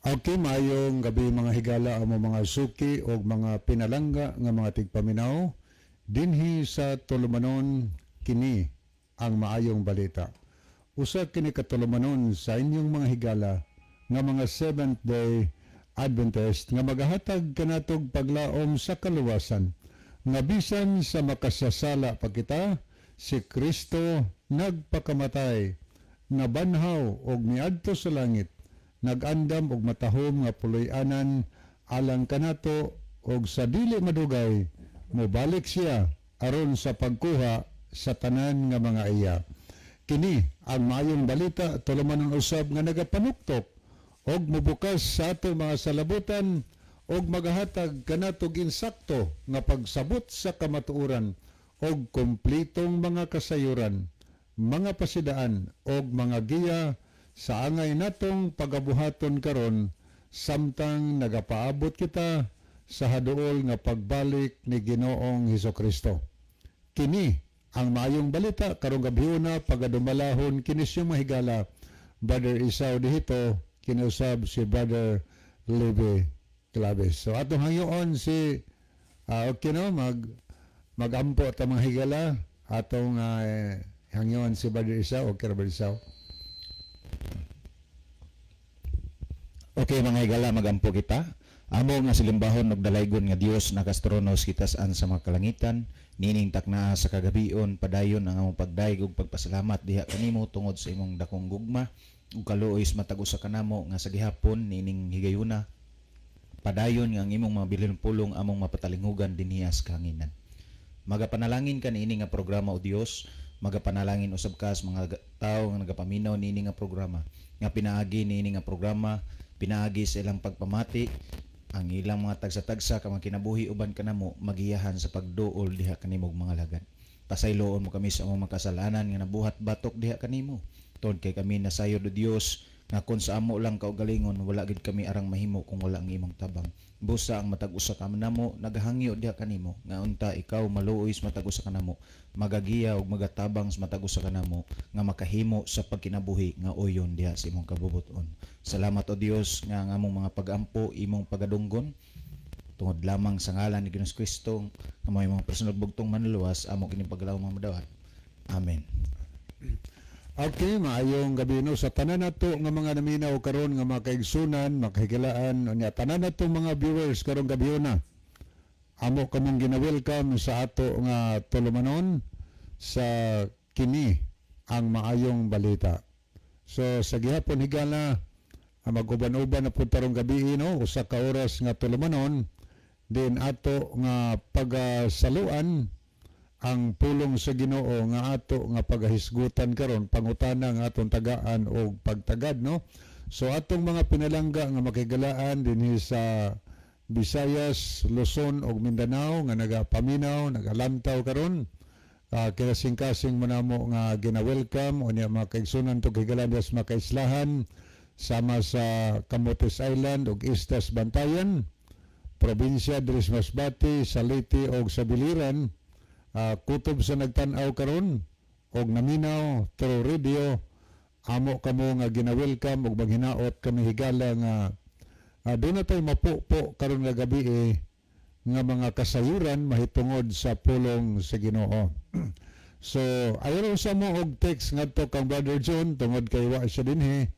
Okay, maayong gabi mga higala amo mga suki o mga pinalangga nga mga tigpaminaw. Dinhi sa tulumanon kini ang maayong balita. Usa kini katulumanon sa inyong mga higala nga mga Seventh Day Adventist nga magahatag kanatog paglaom sa kaluwasan. Nga bisan sa makasasala pa kita, si Kristo nagpakamatay, nabanhaw og miadto sa langit, nagandam og matahom nga puloy-anan alang kanato og sa dili madugay mobalik siya aron sa pagkuha sa tanan nga mga iya. Kini ang maayong balita tulumanon usab nga nagapanuktok og mubukas sa ato mga salabutan og magahatag kanatog insakto nga pagsabot sa kamatuoran og kumplitong mga kasayuran, mga pasidaan og mga giya sa angay natong pagabuhaton karon samtang nagapaabot kita sa haduol nga pagbalik ni Ginoong Hesukristo. Kini ang maayong balita karong gabihuna pagadumalahon kini siya mahigala Brother Isaw dihito kinusab si Brother Levi Claves. So atong hangyoon si okay no magampo ta mga higala atong hangyoon si Brother Isaw o Brother Isaw. Okay mga higala, magampo kita. Amo nga silimbahon og dalaygon nga Dios nakastronos kitas-an sa mga kalangitan, nining takna sa kagabion padayon ang among pagdaig ug pagpasalamat diha kanimo tungod sa imong dakong gugma ug kaluoys matag usa kanamo nga sa gihapon nining higayuna padayon nga ang imong mga bilin pulong among mapatalingugan dinhiya sa kahanginan. Magapanalangin ka niini nga programa o Dios, magapanalangin usab ka sa mga tawo nga nagapaminaw niini nga programa, nga pinaagi niini nga programa, pinaagi sa ilang pagpamati, ang ilang mga tagsa-tagsa ka mga kinabuhi uban kanamo magiyahan sa pagduol diha kanimog mga lagan. Pasayloon mo kami sa among makasalanan nga nabuhat batok diha kanimo. Tod kay kami nasayod o Dios nga kun sa amo lang kaugalingon wala gid kami arang mahimo kung wala ang imong tabang. Busa ang matag usa ka namo nagahangyo diha kanimo nga unta ikaw maluoy sa matag usa kanamo, magagiya og magatabang sa matag usa kanamo nga makahimo sa pagkinabuhi nga uyon diha sa imong kabubuton. Salamat o Dios nga ang among mga pag-ampo imong pagadunggon tungod lamang sa ngalan ni Ginoong Kristo nga may mga personal bugtong manluwas amo kini paglaom mga madawat. Amen. Okay, maayong gabi no sa tanan nato nga mga naminaw karon nga mga kaigsunan, makahigalaan unya tanan nato mga viewers karong gabi na. Amo kamong gina-welcome sa ato nga tulumanon sa kini ang maayong balita. So sa gihapon higala mag-uban-uban na pud tarong gabi no usa ka oras nga tulumanon din ato nga pagasaluan ang pulong sa Ginoo nga ato nga pagahisgutan karon pangutana nga atong tagaan o pagtagad no. So atong mga pinalangga nga makigalaan dinhi sa Visayas, Luzon ug Mindanao nga nagapaminaw, nagalantaw karon. Kinasing-kasing mo namo nga gina-welcome unya mga kaigsunan to kigalaan sa mga kaislahan sama sa Camotes Island ug Istas Bantayan, probinsya diri sa Masbate, Saliti ug sa Biliran. Kutob sa nagtan-aw karon og naminaw through radio amo kamo nga gina-welcome og maghinaot kami higala nga doon na tayo mapupo karon nga gabi nga mga kasayuran mahitungod sa pulong sa Ginoo. So, ayaw sa mo og text ngadto kang Brother John tungod kay wa siya dinhi.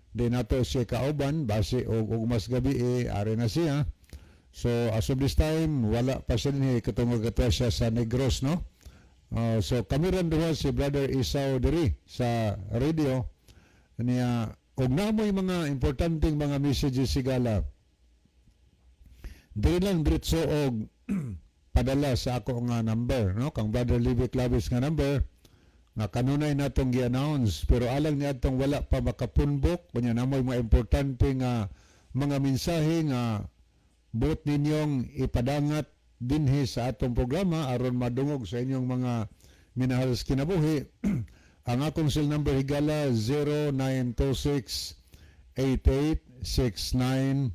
Di nato siya kauban base og mas gabi ari na siya. So, as of this time wala pa siya dinhi katungod kato siya sa Negros, no? So, kami ran duha si Brother Isao diri sa radio niya og namoy mga importanteng mga messages sigala. Dili lang diretso og padala sa ako nga number, no? Kang Brother Levi Clavis nga number nga kanunay natong gi-announce pero alang ni atong wala pa makapunbok kunya namoy mga importante nga mga mensahe nga buot ninyong ipadangat dinhi sa atong programa aron madungog sa inyong mga minahal sa kinabuhi. Ang akong cell number higala 0926-8869-758.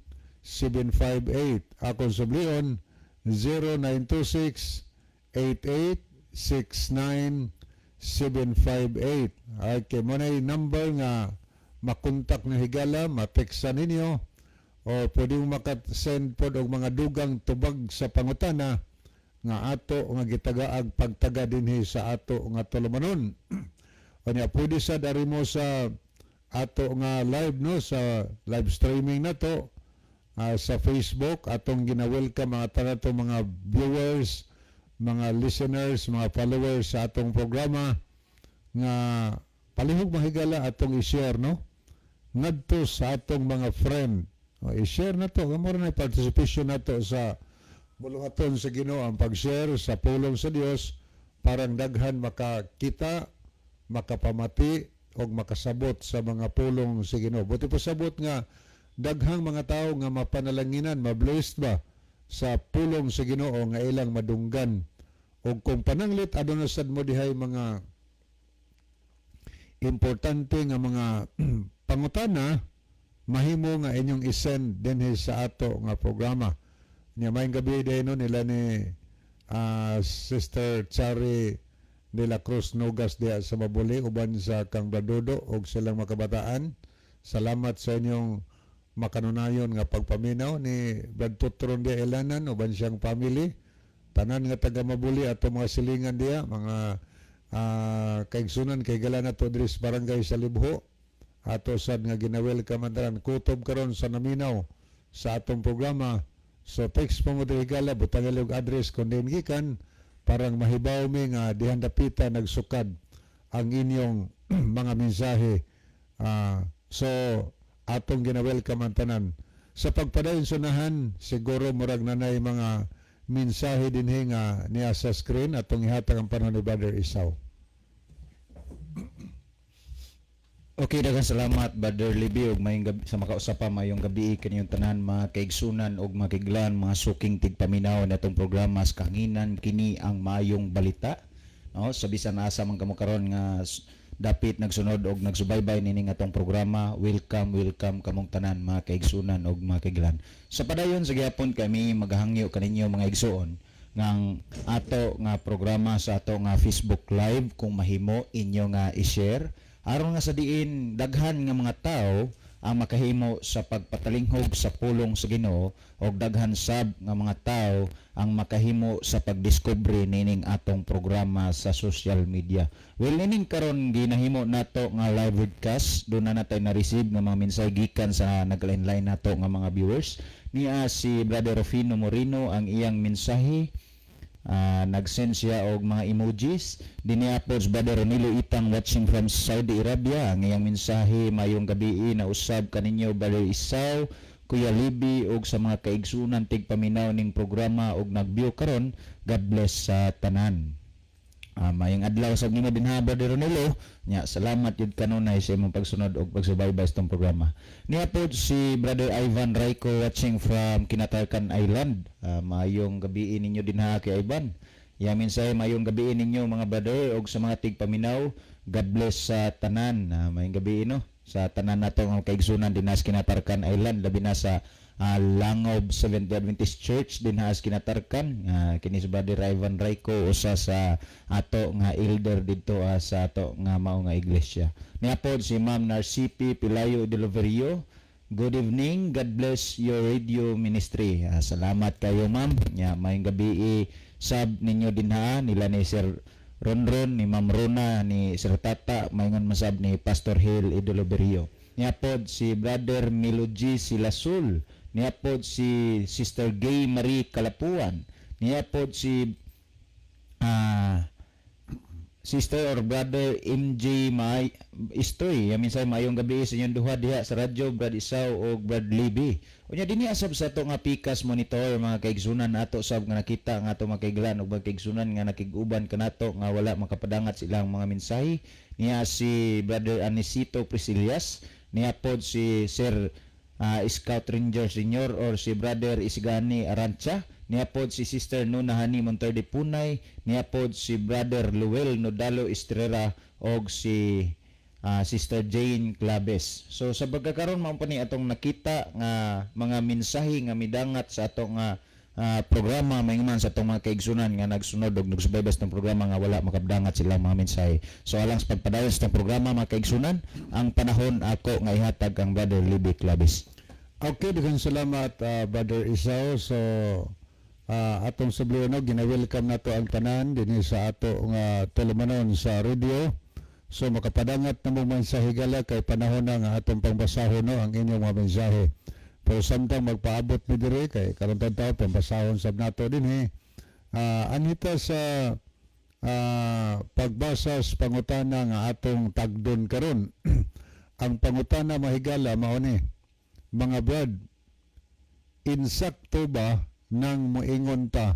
Akong sublion 0926-8869-758. Okay, mo na yung number nga makontak na higala, mateksan ninyo o pwede mo makasend po og mga dugang tubag sa pangutana nga ato nga gitagaag pagtaga dinhi sa ato nga tulumanon. O niya, pwede sa dari mo sa ato nga live, no, sa live streaming na to sa Facebook atong gina-welcome mga tanan mga viewers, mga listeners, mga followers sa atong programa nga palihog mahigala atong i-share, no, ngadto sa atong mga friend. I-share na to, mo na participation na to sa buluhaton sa Ginoo ang pag-share sa pulong sa Dios parang daghan makakita, makapamati o makasabot sa mga pulong sa Ginoo. Buti pasabot nga daghang mga tao nga mapanalanginan, mablessed ba sa pulong sa Ginoo nga ilang madunggan. O kung pananglit aduna sad mo dihay mga importante nga mga pangutana mahimo nga inyong isend dinhi sa ato nga programa. Nya maayong gabi din no nila ni Sister Chari de la Cruz Nogas diya sa Mabuli uban sa Kang Badodo og silang makabataan. Salamat sa inyong makanunayon nga pagpaminaw ni Brad Tutron diya Elanan uban siyang family. Tanan nga taga Mabuli ato mga silingan diya, mga kaigsunan kay gala na to diri sa barangay sa Libho. Ato sad nga ginawelcome andaran kutob karon sa naminaw sa atong programa. So text po mo diri gala butang og address kun din gikan parang mahibaw mi nga dihan dapita nagsukad ang inyong mga mensahe. So atong ginawelcome ang tanan. Sa pagpadayon sunahan siguro murag nanay mga mensahe dinhi nga niya sa screen atong ihatag ang panahon ni Brother Isao. Okay, daghang salamat Brother Libby ug mayong gabi sa makausapa mayong gabi kaniyong tanan mga kaigsunan ug makiglan mga suking tigpaminaw natong programa sa kanginan kini ang maayong balita, no, sa bisan asa man kamo karon nga dapit nagsunod og nagsubaybay nining atong programa. Welcome kamong tanan mga kaigsunan ug makiglan. Sa padayon sa gihapon kami maghangyo kaninyo mga igsuon ngang ato nga programa sa ato nga Facebook Live kung mahimo inyo nga i-share aron nga sa diin daghan nga mga tao ang makahimo sa pagpatalinghog sa pulong sa Ginoo og daghan sab nga mga tao ang makahimo sa pagdiskubre nining atong programa sa social media. Well, nining karon ginahimo nato nga live broadcast, do na natay na-receive nga mga mensahe gikan sa nag-line nato nga mga viewers. Niya si Brother Rufino Moreno ang iyang mensahe. Nag-send siya og mga emojis. Diniapos Brother Ronilo Itang watching from Saudi Arabia. Ang iyang mensahe mayong gabi na usab kaninyo Brother Isao, Kuya Libby og sa mga kaigsunan tigpaminaw ning programa og nag-view karon. God bless sa tanan. Mayong adlaw sa nimo din ha Brother Ronilo. Nya salamat yud kanunay sa imong pagsunod og pagsubaybay sa tong programa. Niya pod si Brother Ivan Raico watching from Kinatarkan Island. Mayong gabi ninyo din ha kay Ivan. Yamin say mayong gabi ninyo mga brother og sa mga tigpaminaw. God bless sa tanan. Mayong gabi no sa tanan nato nga kaigsunan din sa Kinatarkan Island labi na sa Langob Seventh-day Adventist Church din has Kinatarkan. Kini si Brother Ivan Raico usa sa ato nga elder dito sa ato nga mao nga iglesia. Niya pod si Ma'am Narcipi Pilayo de Loverio Good evening. God bless your radio ministry. Salamat kayo, ma'am. Mayong gabi sab ninyo din ha, nila ni Sir Ronron, ni Ma'am Rona, ni Sir Tata, mayngon masab ni Pastor Hill Idoloberio. Niapod si Brother Melogy Silasul. Niapod si Sister Gay Marie Kalapuan. Niapod si Sister or Brother MJ Istoy. Minsay mayong gabi sa inyong duha diha sa radyo, Brad Isaw o Brad Libby. Unya dinhi asab sa ato nga Pikas monitor mga kaigsunan nato sab nga nakita nga ato makiglan ug mga kaigsunan nga nakiguban kanato nga wala makapadangat silang mga mensahe. Niya si Brother Anisito Priscilias, niya pod si Sir Scout Ranger Senior or si Brother Isigani Arancha, niapod si Sister Nunahani Monterde Punay, niapod si Brother Luel Nodalo Estrera og si Sister Jane Claves. So sa pagkakaroon mao pa ni atong nakita nga mga mensahe nga midangat sa atong programa maingon sa atong mga kaigsunan nga nagsunod og nagsubaybas ng programa nga wala makadangat sila mga mensahe. So alang sa pagpadayon sa programa mga kaigsunan, ang panahon ako nga ihatag ang Brother Libby Claves. Okay, daghang salamat Brother Isaw. So atong subliunog gina-welcome nato ang tanan dinhi sa ato nga tulumanon sa radio. So makapadangat na mong mensahe gala kay panahon na nga atong pangbasahon no ang inyong mga mensahe. Pero samtang magpaabot mi diri kay karon taw pambasahon sab nato dinhi. Anita sa pagbasa sa pangutana nga atong tagdon karon. Ang pangutana mahigala mao ni, mga brad, insakto ba nang moingon ta,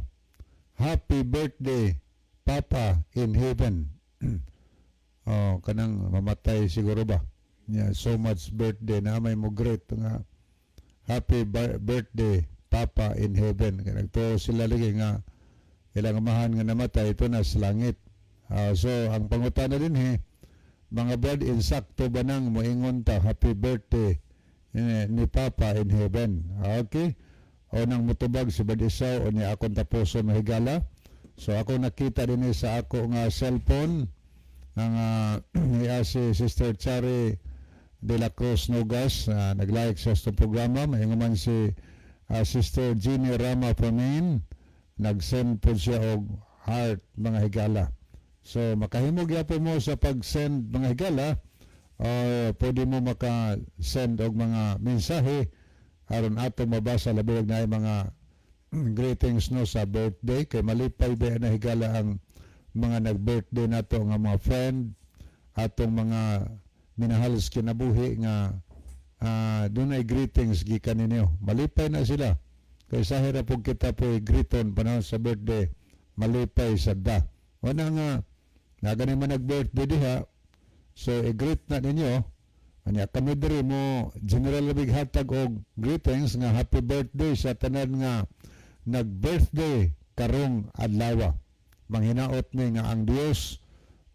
happy birthday Papa in heaven? Kanang mamatay siguro ba? Yeah, so much birthday na may mo great nga happy birthday Papa in heaven. Kaya nagtuo sila lagi nga ilang amahan nga namatay ito na sa langit. So ang pangutana din mga brad, insakto ba nang moingon ta happy birthday ni Papa in heaven? Okay? O nang mutubag si Brad Isaw o ni akong tapuso mahigala. So ako nakita din sa ako nga cellphone ang niya si Sister Chari de la Cruz Nogas, nag-like sa programa. Maingon man si Sister Jeannie Rama Pamin, nag-send po siya og heart mga higala. So makahimog yapon mo sa pag-send mga higala, pwede mo maka-send og mga mensahe aron ato mabasa labi na mga greetings no sa birthday kay malipay ba na higala ang mga nag-birthday nato nga mga friend atong mga minahal sa kinabuhi nga dunay greetings gikan ninyo. Malipay na sila kay sa hira pug kita po greeton panahon sa birthday, malipay sa da. Wala nga gani man nag-birthday diha, so i-greet na ninyo. Anya kami diri mo general big hatag og greetings nga happy birthday sa tanan nga nag-birthday karong adlaw. Manghinaot ni nga ang Dios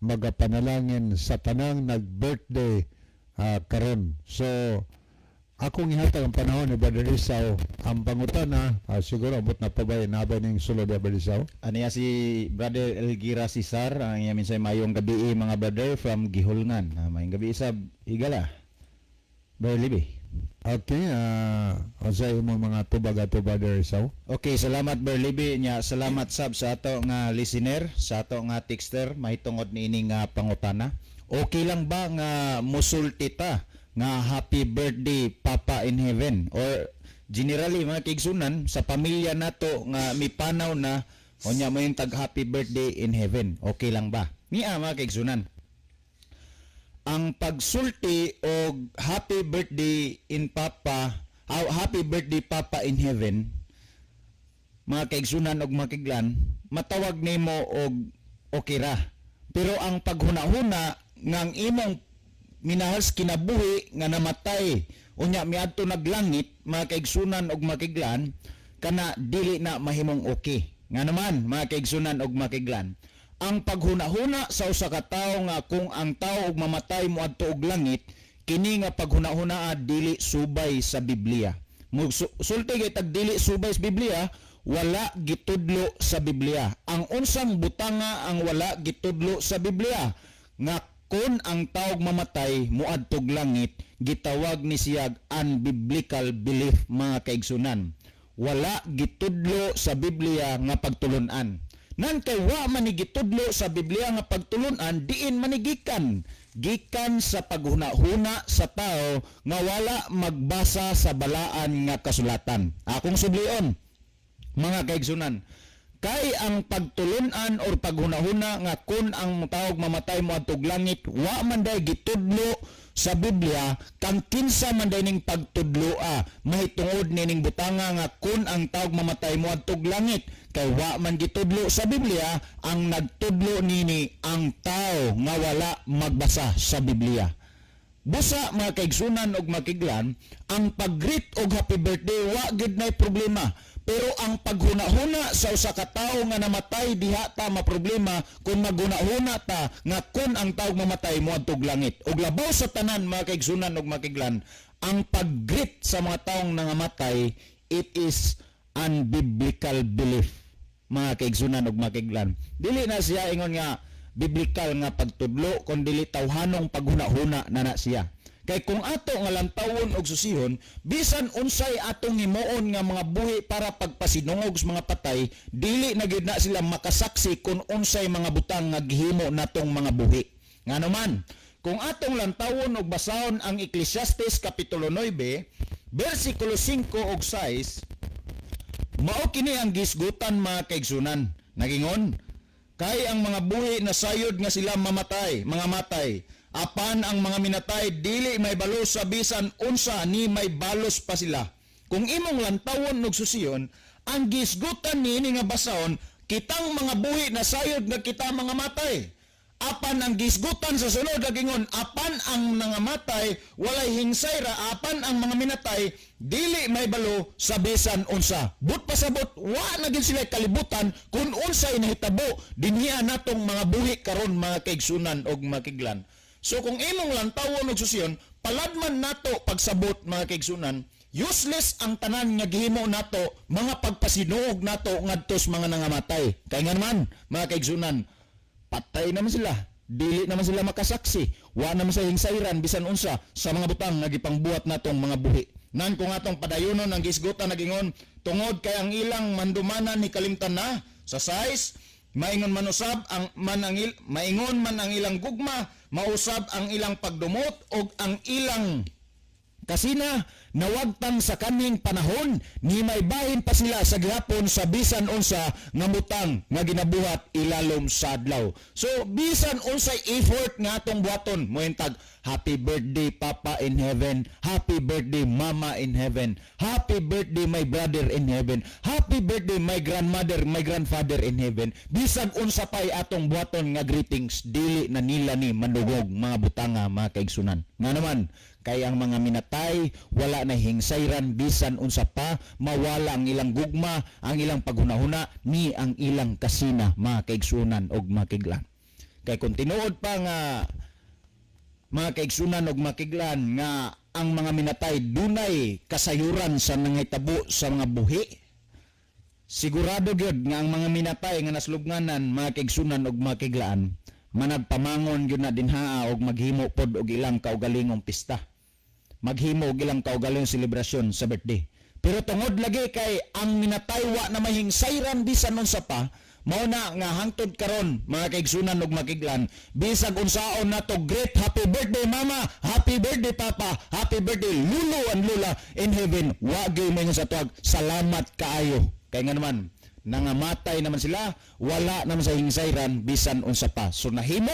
magapanalangin sa tanang nag-birthday karon. So akong ihatag ang panahon ni Brother Isaw ang pangutana, siguro abot na pa ba nabay ning sulod ni Brother Isaw? Aniya si Brother Elgira Cesar, ang yamin sa mayong gabi mga brother from Gihulngan. Mayong gabi sa higala. Brother Libby. Okay, sa imong mga tubag ato Brother Isaw. Okay, salamat Brother Libby nya, salamat sab sa ato nga listener, sa ato nga texter mahitungod niini nga pangutana. Okay lang ba nga musulti ta nga happy birthday Papa in heaven, or generally mga kaigsunan sa pamilya nato nga mipanaw na unya mo yung tag happy birthday in heaven, okay lang ba? Niya mga kaigsunan, ang pagsulti og happy birthday in Papa, happy birthday Papa in heaven, mga kaigsunan og makiglan, matawag nimo og okay ra. Pero ang paghuna-huna ngang imong minahal kinabuhi nga namatay unya miadto naglangit, mga kaigsunan og makiglan, kana dili na mahimong okay. Nga naman mga kaigsunan og makiglan, ang paghuna-huna sa usa ka tawo nga kung ang tawo og mamatay moadto og langit, kini nga paghuna-huna dili subay sa Biblia. Sulti kay tag dili subay sa Biblia, wala gitudlo sa Biblia. Ang unsang butanga ang wala gitudlo sa Biblia nga kun ang taog mamatay muadtog langit, gitawag ni siyag unbiblical belief mga kaigsunan. Wala gitudlo sa Biblia nga pagtulunan. Nan kay wa man ni gitudlo sa Biblia nga pagtulunan, diin manigikan. Gikan sa paghuna-huna sa tao nga wala magbasa sa balaan nga kasulatan. Akong sublion, mga kaigsunan, kay ang pagtulunan or paghuna-huna nga kun ang taog mamatay moadtog langit, wa man day gitudlo sa Biblia, kang kinsa man day ning pagtudloa mahitungod nining butanga nga kun ang taog mamatay moadtog langit, kay wa man gitudlo sa Biblia. Ang nagtudlo nini ang tao nga wala magbasa sa Biblia. Busa mga kaigsunan og makiglan, ang pag-greet og happy birthday wa gid nay problema. Pero ang paghuna-huna sa usa ka tawo nga namatay, diha ta maproblema kung maghuna-huna ta nga kun ang tawo mamatay moadtog langit. Ug labaw sa tanan mga kaigsunan ug makiglan, ang pag-greet sa mga taong nangamatay, it is unbiblical belief mga kaigsunan ug makiglan. Dili na siya ingon nga biblical nga pagtudlo, kundi dili tawhanong paghuna-huna na siya. Kay kung ato nga lantawon og susihon, bisan unsay atong himuon nga mga buhi para pagpasinungog sa mga patay, dili na gid na sila makasaksi kung unsay mga butang nga gihimo natong mga buhi. Ngano man, kung atong lantawon og basahon ang Ecclesiastes kapitulo 9, bersikulo 5 ug 6, mao kini ang gisgutan mga kaigsunan. Nagingon, kay ang mga buhi na sayod nga sila mamatay, mga matay, apan ang mga minatay dili may balos sa bisan unsa ni may balos pa sila. Kung imong lantawon og susiyon, ang gisgutan niini nga basahon, kitang mga buhi na sayod nga kita mga matay. Apan ang gisgutan sa sunod gingon, apan ang nangamatay walay hingsay ra, apan ang mga minatay dili may balo sa bisan unsa. But pasabot wa na gid sila kalibutan kung unsay nahitabo dinhiya natong mga buhi karon mga kaigsunan og makiglan. So kung imong lantawon og susiyon, paladman nato pagsabot mga kaigsunan, useless ang tanan nga gihimo nato, mga pagpasinuog nato ngadto sa mga nangamatay. Kay nga naman mga kaigsunan, patay naman sila, dili naman sila makasaksi, wa naman sa hingsayran bisan unsa sa mga butang nga gipangbuhat natong mga buhi. Nan kung atong padayonon ang gisgutan nagingon, tungod kay ang ilang mandumanan ni kalimtan na sa size, maingon man ang ilang gugma, mausab ang ilang pagdumot og ang ilang kasina nawagtan sa kaning panahon, ni may bahin pa sila sa gihapon sa bisan unsa nga butang nga ginabuhat ilalom sa adlaw. So bisan unsay effort nga atong buhaton, mointag happy birthday Papa in heaven, happy birthday Mama in heaven, happy birthday my brother in heaven, happy birthday my grandmother, my grandfather in heaven. Bisan unsa pay atong buhaton nga greetings, dili na nila ni mandugog mga butanga mga kaigsunan. Nga naman, kay ang mga minatay wala na hingsayran bisan unsa pa, mawala ang ilang gugma, ang ilang paghunahuna, ni ang ilang kasina mga kaigsunan og makiglan. Kay kung tinuod pa nga mga kaigsunan og makiglan nga ang mga minatay dunay kasayuran sa nangitabo sa mga buhi, sigurado gyud nga ang mga minatay nga naslugnanan mga kaigsunan og makiglaan managpamangon gyud na dinhaa og maghimo pod og ilang kaugalingong pista, maghimo og ilang kaugalingong selebrasyon sa birthday. Pero tungod lagi kay ang minatay wa na mahingsayran bisan unsa pa, mao na nga hangtod karon mga kaigsunan ug makiglan, bisag unsaon nato great happy birthday Mama, happy birthday Papa, happy birthday Lulu and Lula in heaven, wa gyud may sa tuwag salamat kaayo. Kay nga naman nangamatay naman sila, wala naman sa hingsayran bisan unsa pa. So nahimo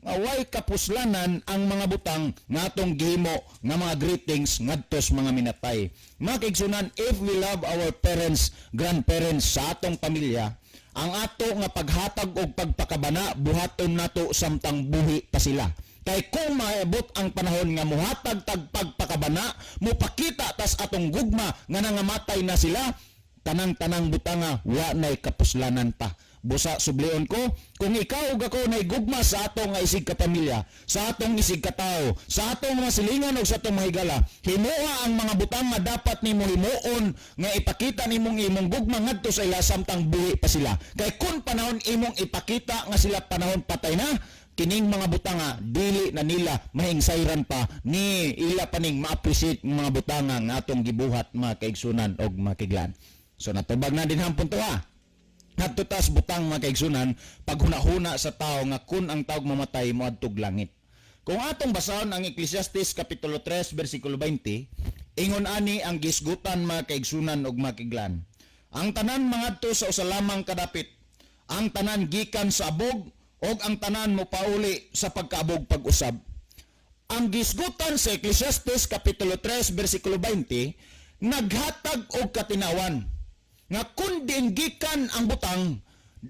nga way kapuslanan ang mga butang nga atong gihimo nga mga greetings ngadto sa mga minatay. Mga kaigsunan, if we love our parents, grandparents sa atong pamilya, ang ato nga paghatag og pagpakabana buhaton nato samtang buhi pa sila. Kay kung maabot ang panahon nga muhatag tag pagpakabana, mupakita tas atong gugma nga nangamatay na sila, tanang-tanang butanga wa nay kapuslanan pa. Busa sublion ko, kung ikaw ug ako nay gugma sa atong nga isig ka pamilya, sa atong isig ka tawo, sa atong mga silingan ug sa atong mga higala, himuha ang mga butang nga dapat nimo himuon nga ipakita nimong imong gugma ngadto sa ila samtang buhi pa sila. Kay kun panahon imong ipakita nga sila panahon patay na, kining mga butanga dili na nila mahingsayran pa ni ila paning ma-appreciate mga butanga nga atong gibuhat mga kaigsunan og mga kiglan. So natubag na din hampon to ha. Ngadto tas butang mga kaigsunan paghunahuna sa tao nga kun ang taog mamatay moadtog langit. Kung atong basahon ang Ecclesiastes kapitulo 3 bersikulo 20, ingon ani ang gisgutan mga kaigsunan og mga kiglan. Ang tanan mangadto sa usa lamang kadapit, ang tanan gikan sa abog og ang tanan mo pauli sa pagkaabog pag-usab. Ang gisgutan sa Ecclesiastes kapitulo 3 bersikulo 20 naghatag og katinawan nga kun din gikan ang butang,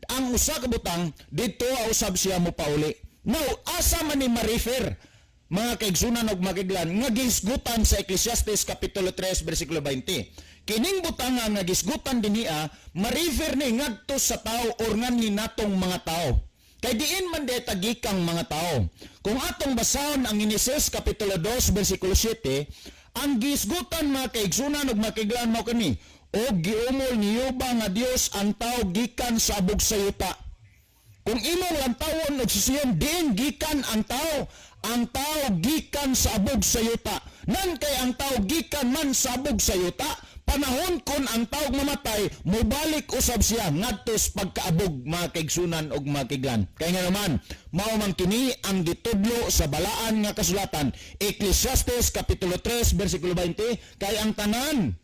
ang usa ka butang didto usab siya mo pauli. Now, asa man ni ma-refer mga kaigsunan og makiglan nga gisgutan sa Ecclesiastes kapitulo 3 bersikulo 20. Kining butang nga gisgutan dinhiya ma-refer ni ngadto sa tao or nganhi natong mga tao. Kay diin man de tagikang mga tao. Kung atong basahon ang Genesis kapitulo 2 bersikulo 7, ang gisgutan mga kaigsunan ug makiglan mao kani, og giumol niyuba nga Dios ang tao gikan sa abog sa yuta. Kung imong lantawon og susiyon din gikan ang tao gikan sa abog sa yuta. Nan kay ang tao gikan man sa abog sa yuta, panahon kon ang taog mamatay, mubalik usab siya ngadto sa pagkaabog mga kaigsunan og mga kiglan. Kay nga naman, mao man kini ang gitudlo sa balaan nga kasulatan, Ecclesiastes kapitulo 3 bersikulo 20, kay ang tanan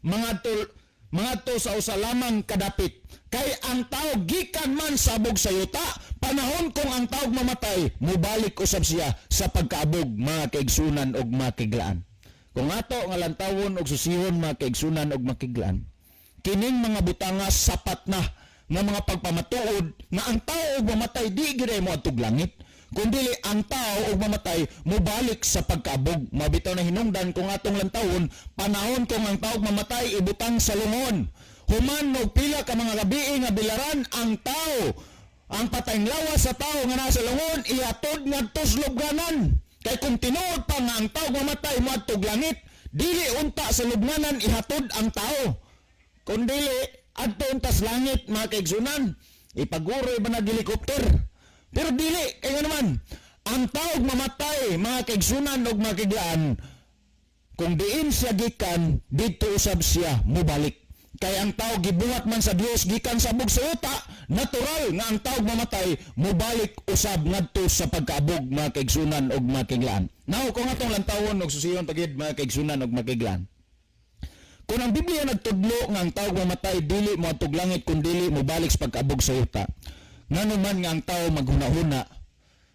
mga to sa usa lamang kadapit. Kay ang tao gikan man sa abog sa yuta, panahon kung ang taog mamatay, mubalik usab siya sa pagkaabog mga kaigsunan og mga kiglaan. Kung ato nga lantawon og susihon mga kaigsunan og makiglaan, kining mga butanga sapat na nga mga pagpamatuod nga ang tao og mamatay di gyud mo adtog langit, kundi ang tao og mamatay mobalik sa pagkaabog. Mabitaw na hinungdan kung atong lantawon, panahon kung ang tao og mamatay ibutang sa lungon. Human og pila ka mga gabi nga bilaran ang tao, ang patayng lawas sa tao nga nasa lungon ihatod ngadto sa lubnganan. Kay kung tinuod pa nga ang tao mamatay moadtog langit, dili unta sa lubnganan ihatod ang tao. Kung dili adto unta sa langit mga kaigsunan, ipaguroy ba nag helicopter? Pero dili kay naman ang tao mamatay mga kaigsunan og mga kiglaan, kung diin siya gikan didto usab siya mobalik. Kay ang tao gibuhat man sa Dios gikan sa abog sa yuta, natural nga ang tao mamatay mobalik usab ngadto sa pagkaabog mga kaigsunan og mga kiglaan. Now kung atong lantawon og susiyon tagid mga kaigsunan og mga kiglaan, kung ang Biblia nagtudlo nga ang tao mamatay dili moadtog langit kun dili mobalik sa pagkaabog sa yuta, ngano man nga ang tao maghunahuna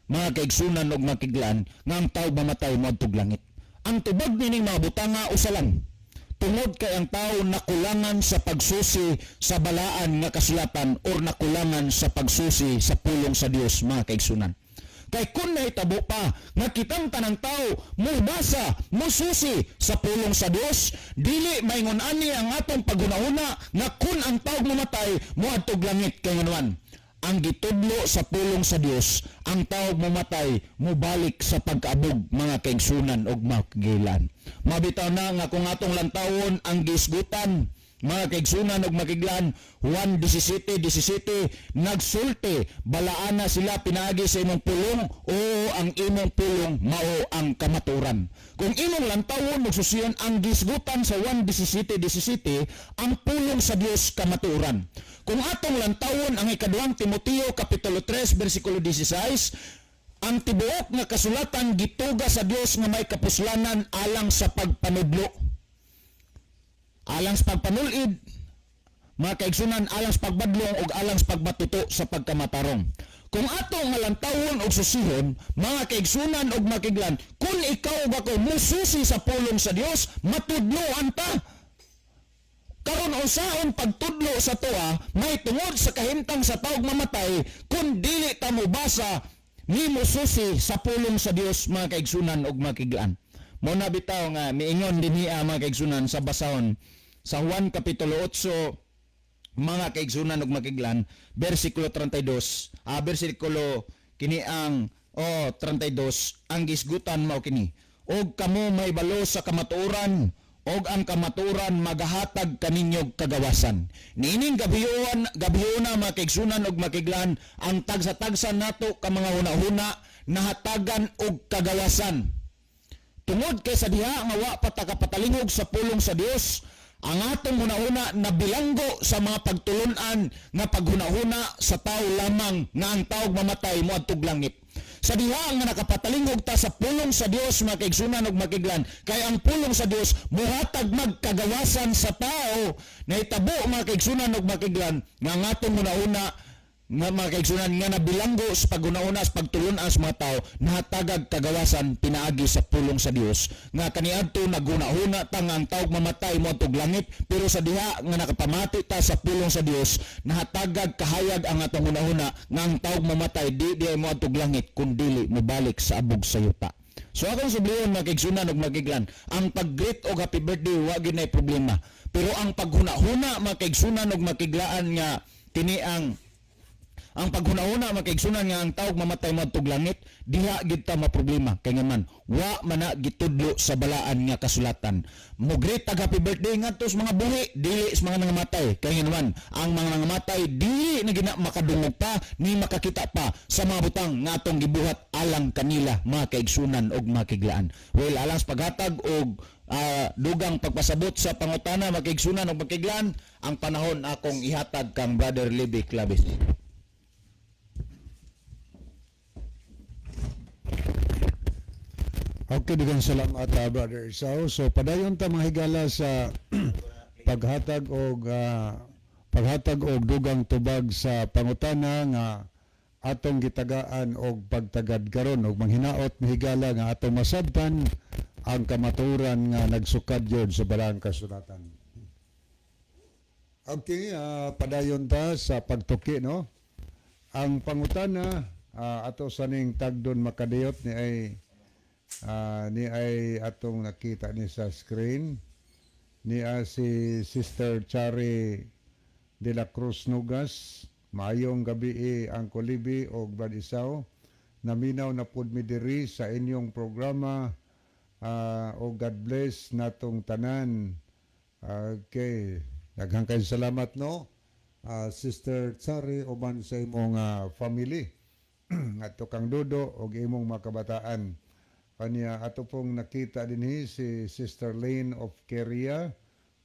mga kaigsunan og mga kiglaan nga ang tao mamatay moadtog langit. Ang tubag nining mga butanga usa lang, tungod kay ang tao nakulangan sa pagsusi sa balaan nga kasulatan or nakulangan sa pagsusi sa pulong sa Dios mga kaigsunan. Kay kun nahitabo pa nga kitang tanang tao mubasa, mususi sa pulong sa Dios, dili maingon ani ang atong paghunahuna nga kun ang tao mamatay moadtog langit. Kay nganuan, ang gitudlo sa pulong sa Dios, ang tao mamatay mubalik sa pagkaabog mga kaigsunan og mga kagilan. Mabitaw na nga kung atong lantawon ang gisgutan mga kaigsunan og makiglan, 1:17 nagsulti balaan na sila pinaagi sa imong pulong o ang imong pulong mao ang kamaturan. Kung imong lantawon og susiyon ang gisgutan sa 1:17 ang pulong sa Dios kamaturan. Kung atong lantawon ang ikaduhang Timoteo kapitulo 3 bersikulo 16, ang tibuok nga kasulatan gituga sa Dios nga may kapuslanan alang sa pagpanudlo, alang sa pagpanulid, mga kaigsunan, alang sa pagbadlong o alang sa pagmatuto sa pagkamatarong. Kung ato nga lantawon og susihon, mga kaigsunan og makiglan, kung ikaw ba ko mususi sa pulong sa Dios, matudloan ta. Karon usaon pagtudlo sa tuwa, may tungod sa kahimtang sa taog mamatay, kung dili ta mo basa ni mususi sa pulong sa Dios mga kaigsunan og makiglan. Mo na bitaw nga miingon dinhiya mga kaigsunan sa basahon sa Juan kapitulo 8 mga kaigsunan ug makiglan bersikulo 32, bersikulo kini ang 32 ang gisgutan mao kini, og kamo may balo sa kamatuoran og ang kamaturan magahatag kaninyog kagawasan. Niining gabihuna makigsunan og makiglan ang tagsa-tagsa nato ka mga hunahuna nahatagan og kagawasan. Tungod kay sa diha nga wa patakapatalingon sa pulong sa Dios, ang atong hunahuna na bilanggo sa mga pagtulunan nga paghunahuna sa tao lamang nga ang taog mamatay moadtog langit. Sa diha nga nakapatalingog ta sa pulong sa Dios makigsunan og makiglan, kay ang pulong sa Dios muhatag magkagawasan sa tao na itabo makigsunan og makiglan nga ang atong hunahuna nga makigsunan nga nabilanggo sa paghunahuna sa pagtulunan sa mga tao nahatagag kagawasan pinaagi sa pulong sa Dios nga kaniadto naghunahuna ta nga ang taog mamatay moadtog langit, pero sa diha nga nakapamati ta sa pulong sa Dios nahatagag kahayag ang atong hunahuna nga ang taog mamatay di moadtog langit kundi mobalik sa abog sa yuta. So akong subliyon makigsunan og makiglan, ang pag-greet og happy birthday wa gid nay problema, pero ang paghunahuna makigsunan og makiglaan nga kini ang paghunahuna makigsunan nga ang taog mamatay moadtog langit, diha gid ta maproblema kay nga man wa man na gitudlo sa balaan nga kasulatan. Mugreet tag happy birthday ngadto sa mga buhi dili sa mga nangamatay kay nga man ang mga nangamatay dili na gina makadungog pa ni makakita pa sa mga butang nga atong gibuhat alang kanila mga kaigsunan og makiglaan. Well, alang sa paghatag og dugang pagpasabot sa pangutana makigsunan og makiglaan, ang panahon akong ihatag kang Brother Libby Clavis. Okay, daghang salamat Brother Isao. So padayon ta mga higala sa paghatag og dugang tubag sa pangutana nga atong gitagaan og pagtagad karon og manghinaot mahigala nga atong masabtan ang kamaturan nga nagsukad yun sa balang kasulatan. Okay, padayon ta sa pagtuki, no? Ang pangutana ato saning tagdon makadiyot ni ay atong nakita ni sa screen ni si Sister Chari de la Cruz Nugas. Maayong gabi ang Kolibi o Brad Isao. Naminaw na pud mi diri sa inyong programa o God bless natong tanan. Okay, daghang kay salamat, no? Sister Chari uban sa imong family ato kang dudo og imong makabataan. Kanya ato pong nakita dinhi si Sister Lane of Keria.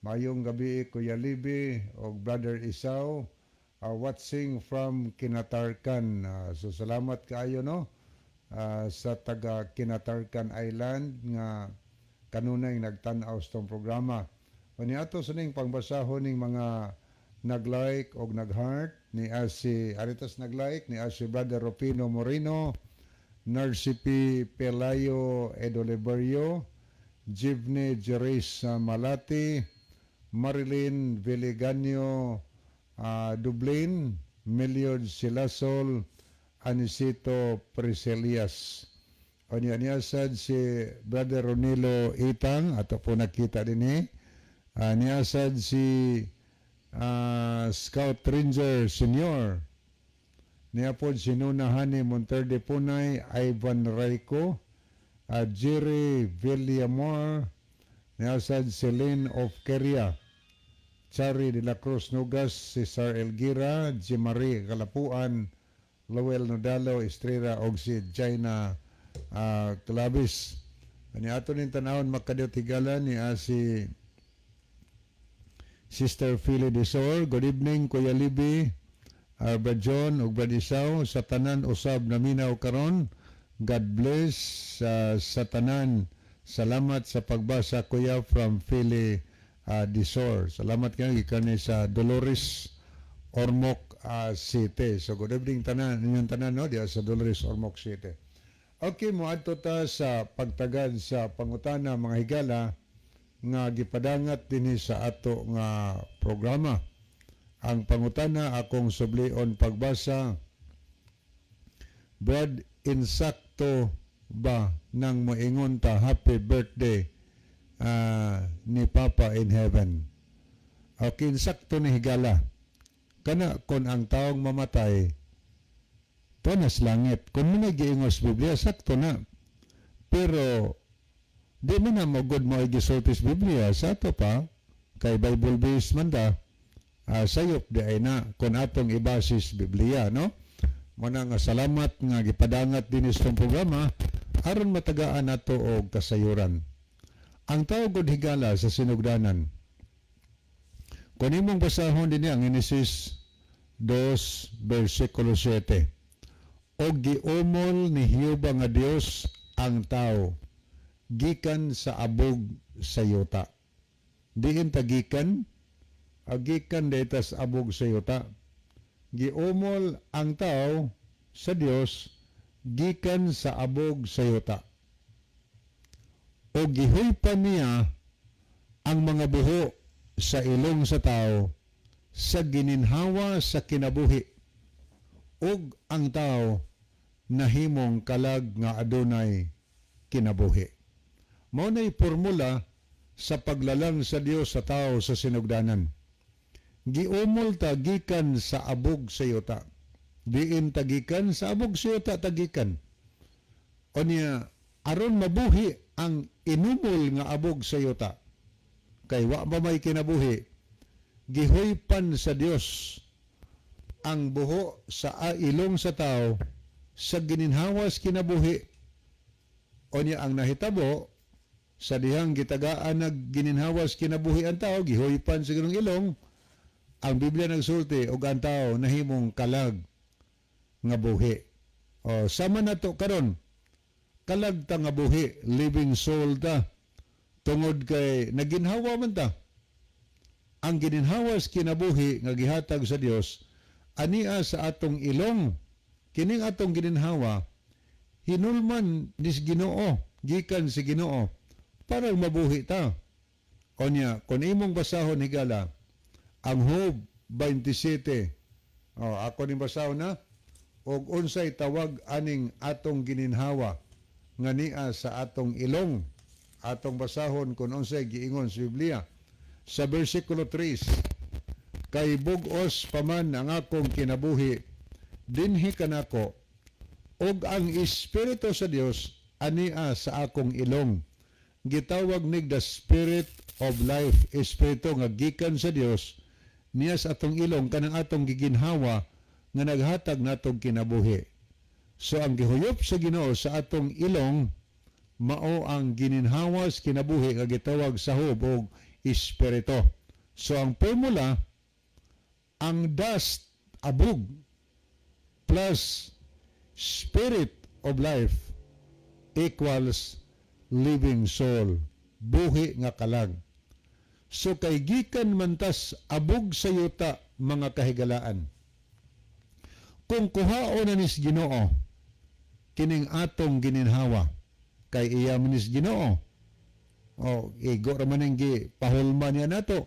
Mayong gabi Kuya Libby o Brother Isao, watching from Kinatarkan. So salamat kaayo, no, sa taga Kinatarkan Island nga kanunay nagtan-aw sa tong programa. Kanya ato sa ning pangbasahon ning mga nag-like o nag-heart ni si Aritas nag-like ni si Brother Rufino Moreno, Narcipi Pelayo Edoliberio, Jivne Jerez Malati, Marilyn Villeganyo Dublin, Meliod Silasol, Anisito Preselias. O niya sad si Brother Ronilo Itang, ato po nakita din niya sad si Scout Ranger Senior, niya po sinunahan ni Monterde Punay, Ivan Raico, Jerry Villamor, niya sad Celine of Keria, Chari de la Cruz Nugas, Cesar Elgira, Jimari Kalapuan, Lowell Nodalo Estrella og si Jaina Clavis. Ani ato ning tanawon makadyo tigalan ni si Sister Philly Desor. Good evening Kuya Libby, Brad John ug Brad Isao, sa tanan usab naminaw karon. God bless sa tanan. Salamat sa pagbasa Kuya from Philly Desor. Salamat kayo gikan sa Dolores Ormoc City. So good evening tanan, inyong tanan, no, diya sa Dolores Ormoc City. Okay, moadto ta sa pagtagad sa pangutana mga higala nga gipadangat dinhi sa ato nga programa. Ang pangutana akong sublion pagbasa, Brad, insakto ba nang moingon ta happy birthday ni Papa in heaven? Okay, insakto ni higala. Kana kon ang taong mamatay tunas langit. Kung mga giingos Biblia, sakto na. Pero Di man na magod mo igisultis Biblia sa ato pa kay Bible based man ta. Sayop di ay na kung atong ibasis Biblia, no? Muna nga salamat nga gipadangat din itong programa aron matagaan nato og kasayuran. Ang tao gud higala sa sinugdanan. Kung imong basahon din ang Genesis 2 versikulo 7. Og giumol ni Jehova nga Dios ang tao gikan sa abog sa yuta. Diin tagikan agikan dayta sa abog sa yuta. Giumol ang tao sa Dios gikan sa abog sa yuta. O gihuypan niya ang mga buho sa ilong sa tao sa gininhawa sa kinabuhi ug ang tao nahimong kalag nga adunay kinabuhi. Mao nay formula sa paglalang sa Dios sa tao sa sinugdanan. Giumol ta gikan sa abog sa yuta. Diin tagikan sa abog sa yuta tagikan. O niya aron mabuhi ang inumol nga abog sa yuta. Kay wa ba may kinabuhi, gihuypan sa Dios ang buho sa ilong sa tao sa gininhawas kinabuhi. O niya ang nahitabo sa dihang gitagaan nag gininhawas kinabuhi ang tao, gihuypan sa ganung ilong. Ang Biblia nagsulti og ang tao nahimong kalag nga buhi. O sama nato karon, kalag ta nga buhi, living soul ta. Tungod kay naginhawa man ta. Ang gininhawas kinabuhi nga gihatag sa Dios ania sa atong ilong. Kining atong gininhawa hinulman nis Ginoo, gikan si Ginoo para mabuhi ta. O niya, kung imong basahon higala ang Job 27. Ako ni basahon na og unsay tawag aning atong gininhawa nga niya sa atong ilong. Atong basahon kung unsay giingon sa Biblia sa versikulo 3. Kay bug-os paman ang akong kinabuhi dinhi kanako og ang Espiritu sa Dios ania sa akong ilong. Gitawag nig the Spirit of Life, Espiritu nga gikan sa Dios niya sa atong ilong kanang atong giginhawa nga naghatag natong kinabuhi. So ang gihuyop sa Ginoo sa atong ilong mao ang gininhawas kinabuhi nga gitawag sa Job og Espiritu. So ang formula, ang dust, abog, plus Spirit of Life equals living soul, buhi nga kalag. So kay gikan mantas abog sa yuta mga kahigalaan. Kung kuhaon na nis Ginoo kining atong gininhawa, kay iya manis Ginoo. Igo raman ang pahulma niya nato.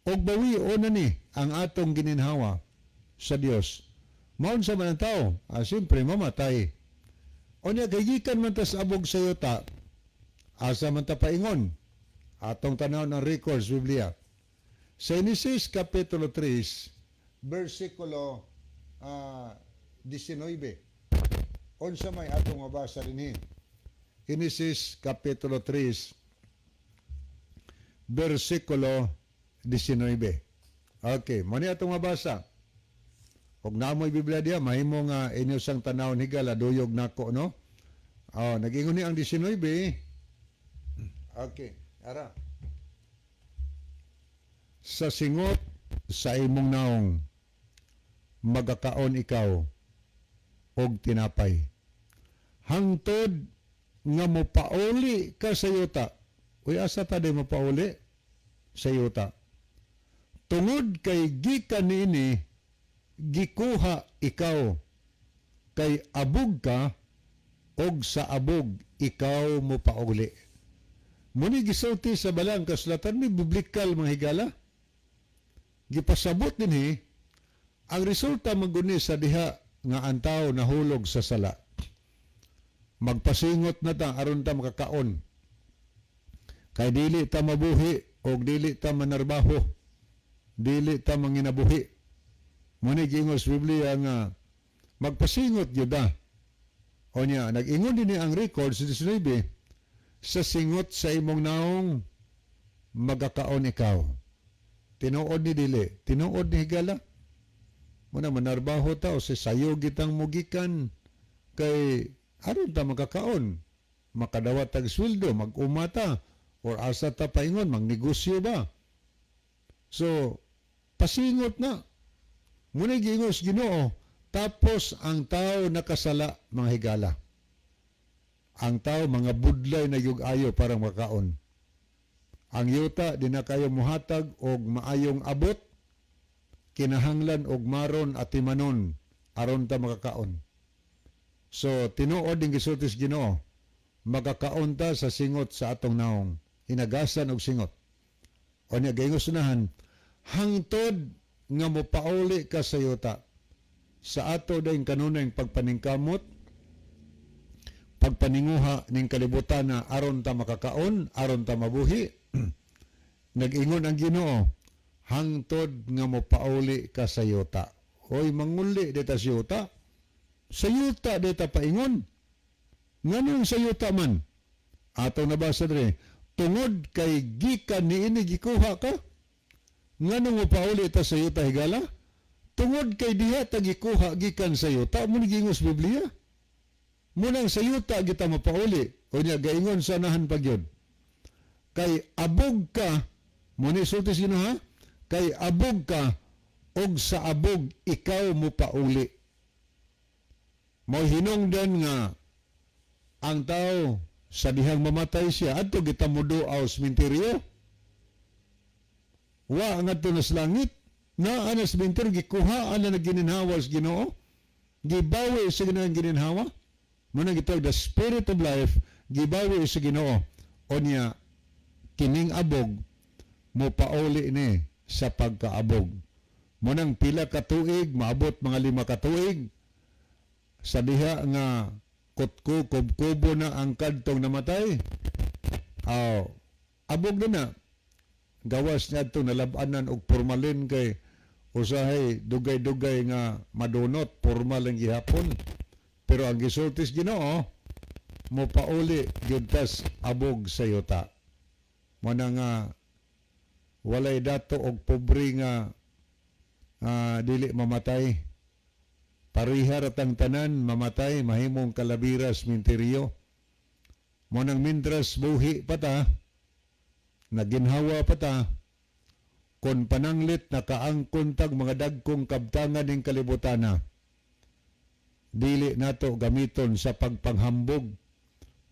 Og bawion na ni ang atong gininhawa sa Dios. Maun sa man ang tao, siyempre mamatay. O niya, kayikan man ta sa abog sa yuta, asa man ta paingon. Atong tanaw ng records, Biblia. Sa Genesis Kapitulo 3, versikulo 19. Unsa may atong mabasa rin Genesis Kapitulo 3, versikulo 19. Okay, mani atong mabasa. Kung naamoy Biblia diya, mahimo nga inyo sang tanaw higala, duyog nako, no? Nag-ingon ni ang 19. Okay, ara. Sa singot sa imong naong, magakaon ikaw og tinapay. Hangtod nga mopauli ka sa yuta. Uy, asa ta di mopauli sa yuta? Tungod kay gikan niini, gikuha ikaw, kay abog ka, og sa abog ikaw mopauli. Muni gisulti sa balang kasulatan ni biblikal mga higala. Gipasabot dinhi ang resulta maguni sa diha nga ang tao nahulog sa sala. Magpasingot na ta aron ta makakaon. Kay dili ta mabuhi og dili ta manarbaho. Dili ta manginabuhi. Muni giingos Biblia nga magpasingot gyud ta. O niya, nag-ingon din ang record sa 19, sa singot sa imong naong magakaon ikaw. Tinuod ni dili, tinuod ni higala. Muna manarbaho ta o sa sayo gitang mugikan kay aron ta magkakaon. Makadawat tag sweldo, mag-umata or asa ta paingon, magnegosyo ba? So, pasingot na. Muna gingos Ginoo. Tapos ang tao nakasala mga higala. Ang tao mga budlay na yug-ayo para makaon. Ang yuta di na kayo muhatag og maayong abot, kinahanglan og maron at timanon aron ta makakaon. So tinuod ning gisultis Ginoo, makakaon ta sa singot sa atong naong, hinagasan og singot. O niya gayong sunahan, hangtod nga mopauli ka sa yuta. Sa ato dayong kanunay pagpaningkamot, pagpaninguha ning kalibutan na aron ta makakaon, aron ta mabuhi. Nag-ingon ang Ginoo, hangtod nga mopauli ka sa yuta. Hoy manguli dita sa yuta. Sa yuta dita paingon. Nganong sa yuta man? Ato nabasa diri, tungod kay gikan niini gikuha ka. Nganong mopauli ta sa yuta higala? Tungod kay diha ta gikuha gikan sa yuta, mo gingos Biblia. Munang sa yuta kita mapauli. O niya gaingon sa nahan pagyod. Kay abog ka, muni sulti sino ha? Kay abog ka, og sa abog ikaw mo pauli. Mao hinungdan nga ang tao sa dihang mamatay siya adto kita muduaw sa sementeryo. Wa ngadto na sa langit, na ana sa sementeryo gikuha ana nagininhawa sa Ginoo. Gibawi sa Ginoo gininhawa. Muna gitawag the spirit of life, gibawi sa Ginoo. O niya kining abog mo pauli ni sa pagkaabog. Munang pila ka tuig, maabot mga 5 ka tuig, sa diha nga kubkubo na ang kadtong namatay, abog na. Gawas niya ito nalabanan og formalin kay usahay dugay-dugay nga madunot, formal ang gihapon. Pero ang gisultis Ginoo, mo pauli gyud abog sa yuta. Muna nga walay dato og pobre nga dili mamatay. Parihar atang tanan mamatay, mahimong kalabiras minteryo. Munang mintras buhi pa ta, naginhawa pa ta, kon pananglit nakaangkon tag mga dagkong kabtangan ning kalibutana. Dili nato gamiton sa pagpanghambog,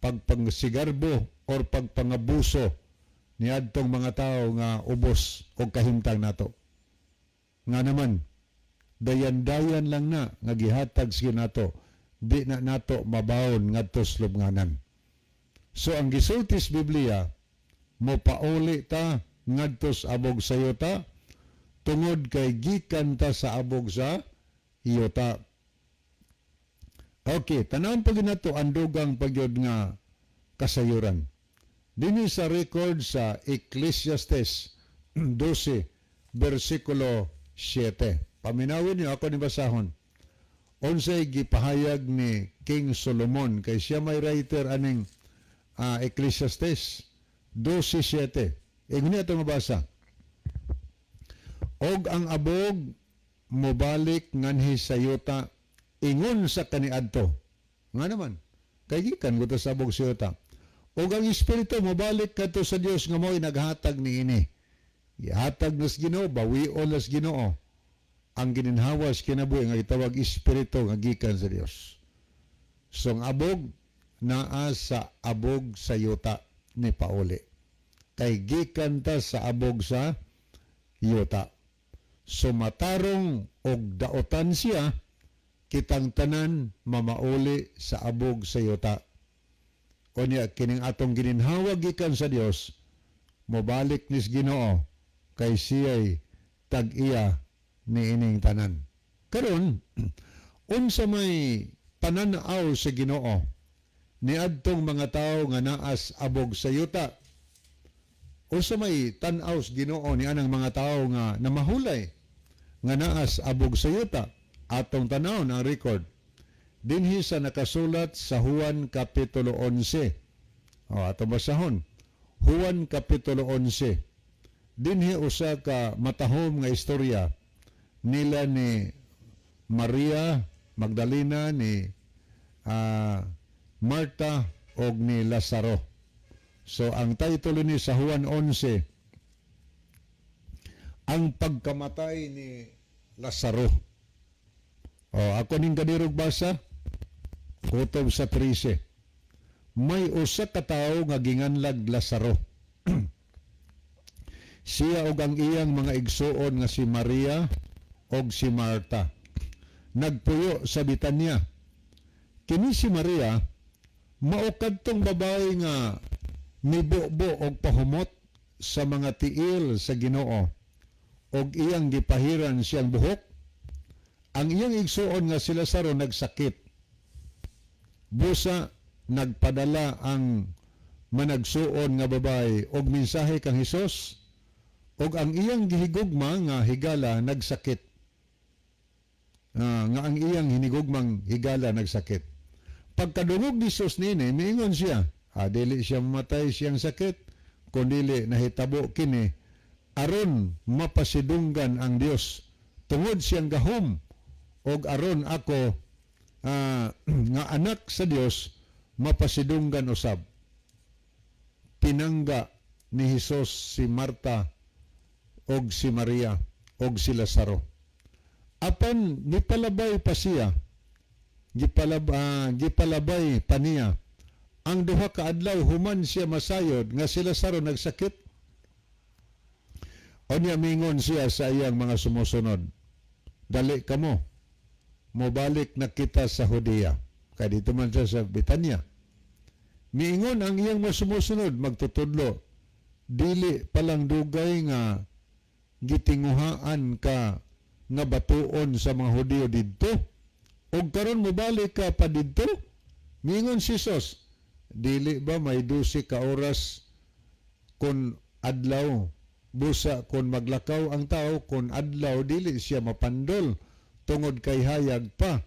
pagpangsigarbo or pagpangabuso niadtong mga tao nga ubos o kahimtang nato. Nga naman, dayan-dayan lang na nga gihatag siya nato, di na nato mabaon ngadto sa lubnganan. So ang gisultis Biblia, mo pauli ta ngadto sa abog sa yuta, tungod kay gikan ta sa abog sa yuta. Okay, tanawon pag nato ang dugang pagyod nga kasayuran. Dini sa record sa Ecclesiastes 12, versikulo 7. Paminawin niyo ako ni basahon. Unsay gipahayag ni King Solomon kay siya may writer aning Ecclesiastes 12:7. Inguni ato mabasa. Og ang abog mobalik nganhi sa yuta ingon sa kaniadto. Nga naman, kay gikan ko sa abog sa yuta. Og ang espiritu mobalik kadto sa Dios nga mo'y naghatag niini. Ihatag nas Ginoo, bawion nas Ginoo ang gininhawas kinabuhi nga itawag espiritu nga gikan sa Dios. So ang abog naa sa abog sa yuta ni pauli. Kay gikan ta sa abog sa yuta. So matarong og daotan siya, kitang tanan mamauli sa abog sa yuta. O niya, kining atong gininhawa gikan sa Dios, mobalik nis Ginoo, kay siya'y tag-iya ni ining tanan. Karon, unsa may pananaw sa Ginoo ni adtong mga tao nga naas abog sa yuta. Unsa may tan-aw sa Ginoo ni anang mga tao nga namahulay nga naas abog sa yuta. Atong tanaw ang record dinhi sa nakasulat sa Juan Kapitulo 11 Ato basahon. Juan Kapitulo 11. Dinhi usa ka matahom nga istorya nila ni Maria Magdalena, ni Marta og ni Lazaro. So ang title ni sa Juan 11, ang pagkamatay ni Lazaro. Ako ning gadirog basa, kutob sa 13. May usa ka tawo nga ginganlag Lazaro. Siya og ang iyang mga igsuon nga si Maria og si Marta nagpuyo sa Betania. Kini si Maria mao kadtong babae nga mibubo og pahumot sa mga tiil sa Ginoo og iyang gipahiran siyang buhok. Ang iyang igsuon nga si Lazaro nagsakit. Busa nagpadala ang managsuon nga babae og mensahe kang Hesus, og ang iyang gihigugma nga higala nagsakit. Nga ang iyang hinigugmang higala nagsakit. Pagkadungog ni Hesus nini, miingon siya, dili siya mamatay siyang sakit, kundili nahitabo kini aron mapasidunggan ang Dios tungod siyang gahom, og aron ako nga anak sa Dios mapasidunggan usab. Pinangga ni Hesus si Marta og si Maria og si Lazaro. Apan gipalabay pa siya, gipalabay pa niya ang duha ka adlaw human siya masayod nga si Lazaro nagsakit. Unya mingon siya sa iyang mga sumusunod, dali kamo, mobalik na kita sa Judea. Kaya dito man siya sa Betania. Miingon ang iyang mga sumusunod, magtutudlo, dili palang dugay nga gitinguhaan ka nga batuon sa mga Hudiyo didto, og karon mobalik ka pa didto. Miingon si Hesus, dili ba may 12 ka oras kun adlaw, busa kun maglakaw ang tao, kun adlaw dili siya mapandol tungod kay hayag pa.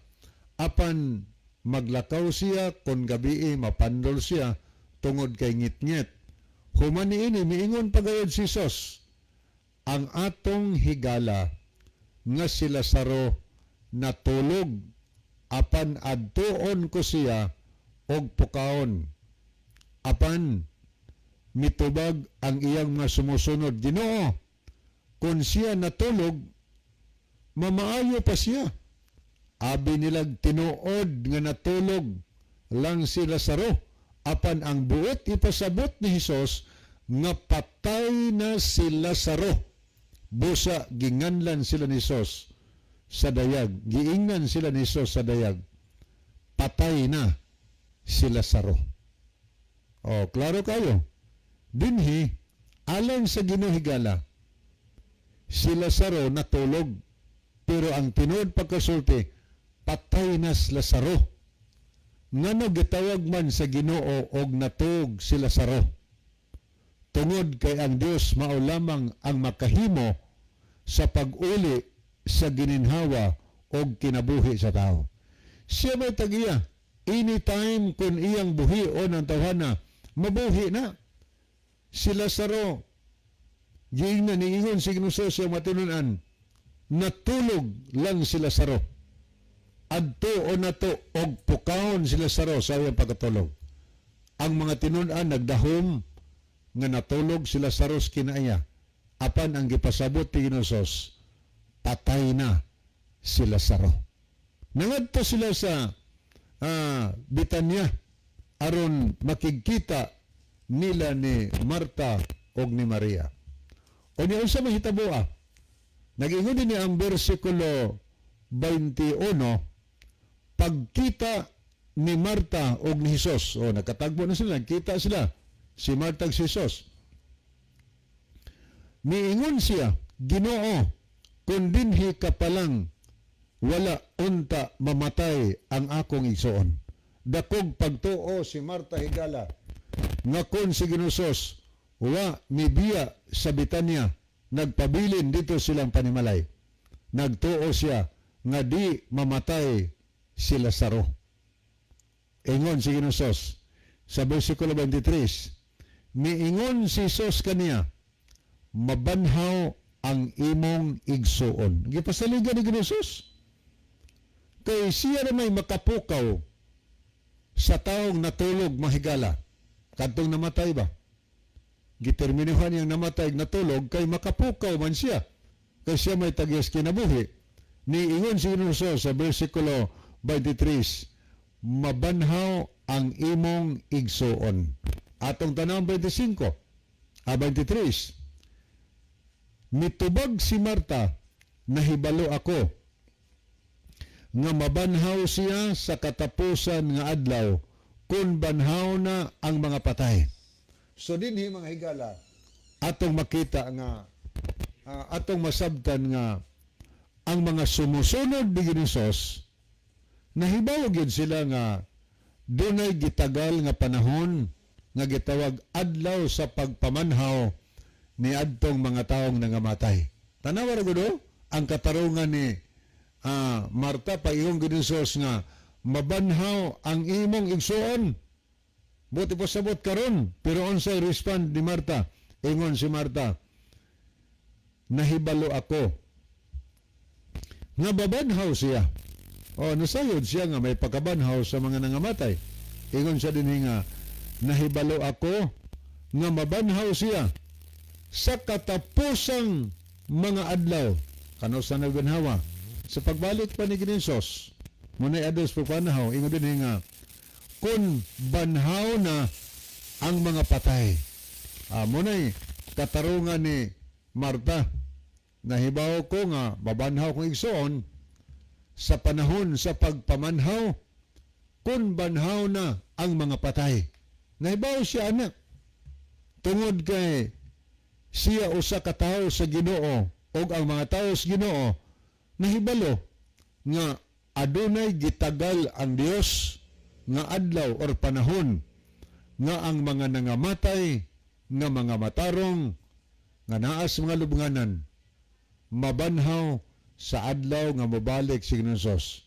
Apan maglakaw siya kun gabii mapandol siya tungod kay ngit-ngit. Human niini miingon pagayod si Hesus, ang atong higala nga si Lazaro natulog, apan adtuon ko siya og pukaon. Apan mitubag ang iyang mga sumusunod, Ginoo, kung siya natulog, mamaayo pa siya. Abi nilag tinuod nga natulog lang si Lazaro, apan ang buot ipasabot ni Hesus nga patay na si Lazaro. Busa ginganlan sila ni Hesus sa dayag, giingnan sila ni Hesus sa dayag, patay na si Lazaro. Klaro kayo. Dinhi, alang sa ginuhigala, si Lazaro natulog, pero ang tinuod pagkasulti, patay na si Lazaro. Ngano gitawag man sa Ginoo og natug si Lazaro. Tungod kay ang Dios mao lamang ang makahimo sa pag-uli sa gininhawa og kinabuhi sa tao. Siya may tagiya, anytime kung iyang buhion ang tawhana, mabuhi na. Si Lazaro, giingnan niingon si Ginoo sa matinunan, natulog lang si Lazaro. Adto o nato og pukaon si Lazaro sa iyang pagkatulog. Ang mga tinunan nagdahom nga natulog si Lazaro sa kinaiya. Apan ang gipasabot ti Ginoo, patay na si Lazaro. Nangadto sila sa Betania aron makikita nila ni Marta og ni Maria. O niya unsa mahitaboa? Nag-ingon din ang bersikulo 21, pagkita ni Marta og ni Hesus. Nakatagbo na sila, nakita sila si Marta ug si Hesus. Miingon siya, Ginoo, kung dinhi ka palang wala unta mamatay ang akong igsuon. Dakog pagtuo si Marta higala nga kun si Ginoo wa mibiya sa Betania, nagpabilin dito silang panimalay. Nagtuo siya nga di mamatay si Lazaro. Ingon si Ginoo, sa versikulo 23, miingon si Jesus kaniya, mabanhaw ang imong igsuon. Gipasaligan ni Jesus. Kay siya na may makapukaw sa taong natulog mahigala. Kadtong namatay ba? Giterminuhan niyang namatay natulog kay makapukaw man siya. Kay siya may tagyas kinabuhi. Niingon si Jesus sa versikulo 23, mabanhaw ang imong igsuon. Atong tanawang 23, mitubag si Marta, nahibalo ako, nga mabanhaw siya sa katapusan nga adlaw, kung banhaw na ang mga patay. So dinhi mga higala, atong makita nga, atong masabtan nga, ang mga sumusunod ni Hesus, nahibaw gyud sila nga, dunay gitagal nga panahon, nga gitawag adlaw sa pagpamanhaw, ni adtong mga taong nangamatay. Tanawa ra gud ang katarungan ni Marta paihong gid Hesus nga mabanhaw ang imong igsuon. Buti pa sabot karon, pero unsay respond ni Marta? Ingon si Marta, nahibalo ako nga babanhaw siya. O nasayod siya nga may pagkabanhaw sa mga nangamatay. Ingon siya din nga nahibalo ako nga mabanhaw siya sa katapusang mga adlaw. Kano sa nagbanhawa? Sa pagbalik pa ni Hesus, muna'y ados pagpanahaw, ingon din nga, kung banhaw na ang mga patay. Muna'y katarungan ni Marta, nahibaw ko nga, babanhaw kong igsoon, sa panahon sa pagpamanhaw, kung banhaw na ang mga patay. Nahibaw siya anak, tungod kay siya usa ka tawo sa Ginoo o ang mga tawo sa Ginoo nahibalo nga adunay gitagal ang Dios nga adlaw or panahon nga ang mga nangamatay nga mga matarong nga naa sa mga lubnganan mabanhaw sa adlaw nga mobalik si Hesus.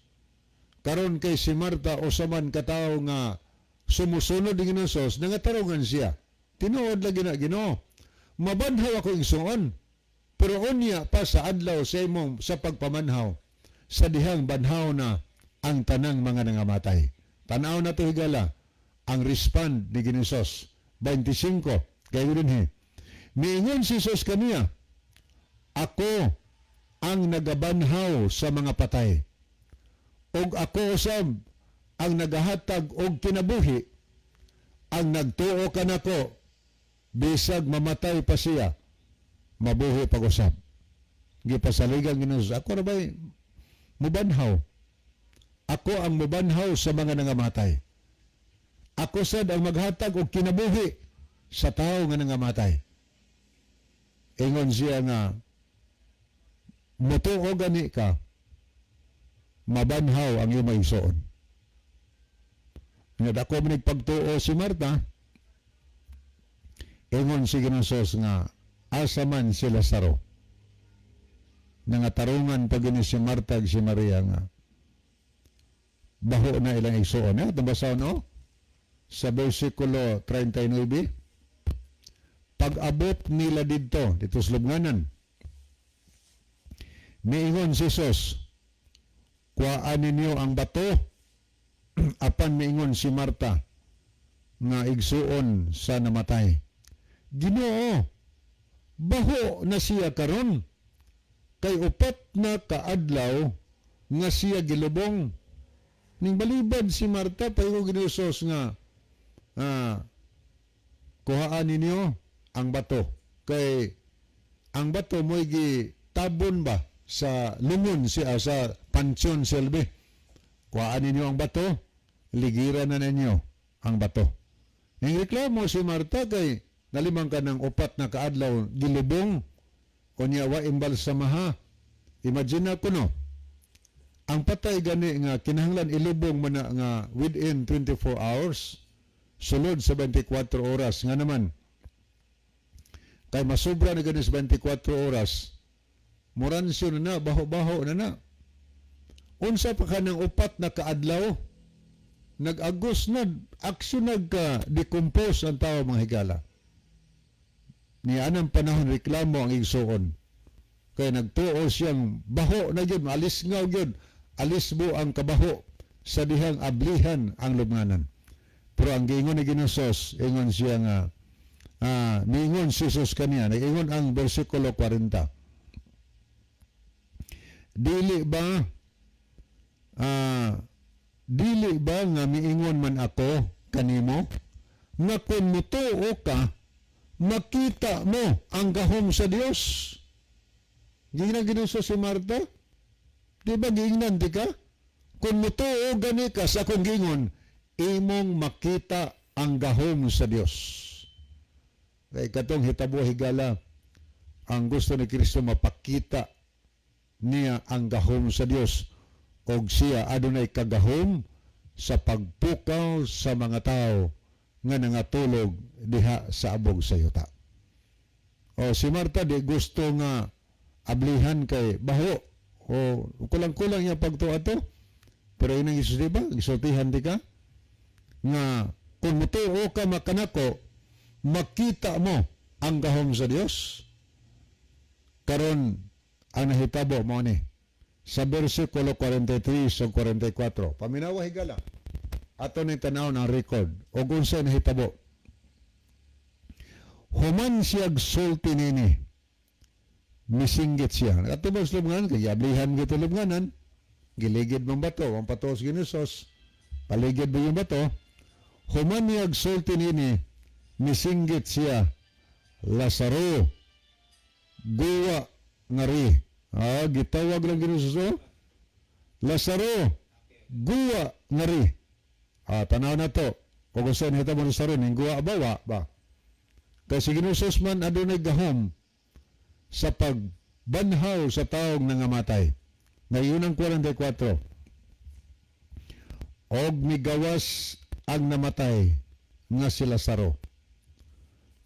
Karon kay si Marta usa man ka tawo nga sumusunod ni Hesus, nangatarungan siya. Tinuod lagi na Ginoo, mabanhaw ako igsuon, pero unya pa sa adlaw sa imong sa pagpamanhaw, sa dihang banhaw na ang tanang mga nangamatay. Tanaw na to higala, ang respond ni Hesus. 25, kayo din miingon si Jesus kaniya, ako ang nagabanhaw sa mga patay, og ako usab ang nagahatag og kinabuhi, ang nagtuo kanako, bisag mamatay pa siya, mabuhi pag-usab. Gipasaligan ni Jesus, ako na ba'y mubanhaw? Ako ang mubanhaw sa mga nangamatay. Ako sad ang maghatag og kinabuhi sa tao nga nangamatay. Ingon siya nga, mutuo gani ka, mabanhaw ang iyong maigsoon. Nga dako man pagtuo si Marta, ingon si Hesus nga, asa man si Lazaro. Nangatarungan pag ini si Marta ug si Maria nga, baho na ilang igsoon. Nabasa no? Sa versikulo 39, pag-abot nila dito sa lubnganan, miingon si Jesus, kuhaan ninyo ang bato, apan miingon si Marta, nga igsuon sa namatay. Ginoo, baho na siya karon, kay upat na kaadlaw nga siya gilubong. Ning balibad si Marta, payo Hesus nga, kuhaan ninyo ang bato. Kay ang bato mo'y gitabon ba sa lungon siya sa pansyon selbe. Kuhaan ninyo ang bato, ligiran na ninyo ang bato. Ang reklamo si Marta kay nalimang ka ng upat na kaadlaw gilubong, kunya wa imbal sa maha. Imagine ko no, ang patay gani nga kinahanglan ilubong man na nga within 24 hours, sulod sa 24 oras nga naman. Kay masobra na gani sa 24 oras, muransyon na, baho-baho na. Unsa pa ka ng upat na kaadlaw, nag-agos na, aksyon nag-decompose ang tao mga higala. Niya anang panahon reklamo ang igsuon. Kaya nagtuo siyang baho na yun, alis nga yun, alis mo ang kabaho sa dihang ablihan ang lubnganan. Pero ang giingon ni Ginosos, ingon siya nga, niingon si Jesus kaniya, nag-ingon ang versikulo 40. Dili ba nga miingon man ako kanimo, nga kung mutuo ka, makita mo ang gahom sa Dios. Gingnan ginuso si Marta? Di ba gingnan di ka? Kung mutuo gani ka sa akong gingon, imong makita ang gahom sa Dios. Kaya katong hitabo higala, ang gusto ni Kristo mapakita niya ang gahom sa Dios og siya adunay kagahom sa pagpukaw sa mga tao nga nangatulog diha sa abog sa yuta. O si Marta di gusto nga ablihan kay baho o kulang-kulang niya pagtuwa to. Pero yun ang Isus, di ba? Isultihan di ka? Nga kung mutuo ka makanako, makita mo ang gahom sa Dios. Karon ang nahitabo mo ni sa versikulo 43 sa 44. Paminawa higala. Ato ni tanaw ng record o kung saan nahitabo. Human siyag sulti nini. Misinggit siya. Nakatubos lubnganan, kaya ablihan gito lubnganan. Giligid mong bato, ang patos ginusos. Paligid mo yung bato. Human niyag sulti nini. Misinggit siya. Lazaro. Guwa ngari. Gitawag lang ginusos. Lazaro. Guwa ngari. Tanaw na to. Kung gusto nito mo Lazaro, ning guwa bawa ba? Kasi ginusos man adunay gahom sa pagbanhaw sa taong nangamatay. Ngayon ang 44. Og migawas ang namatay nga si Lazaro.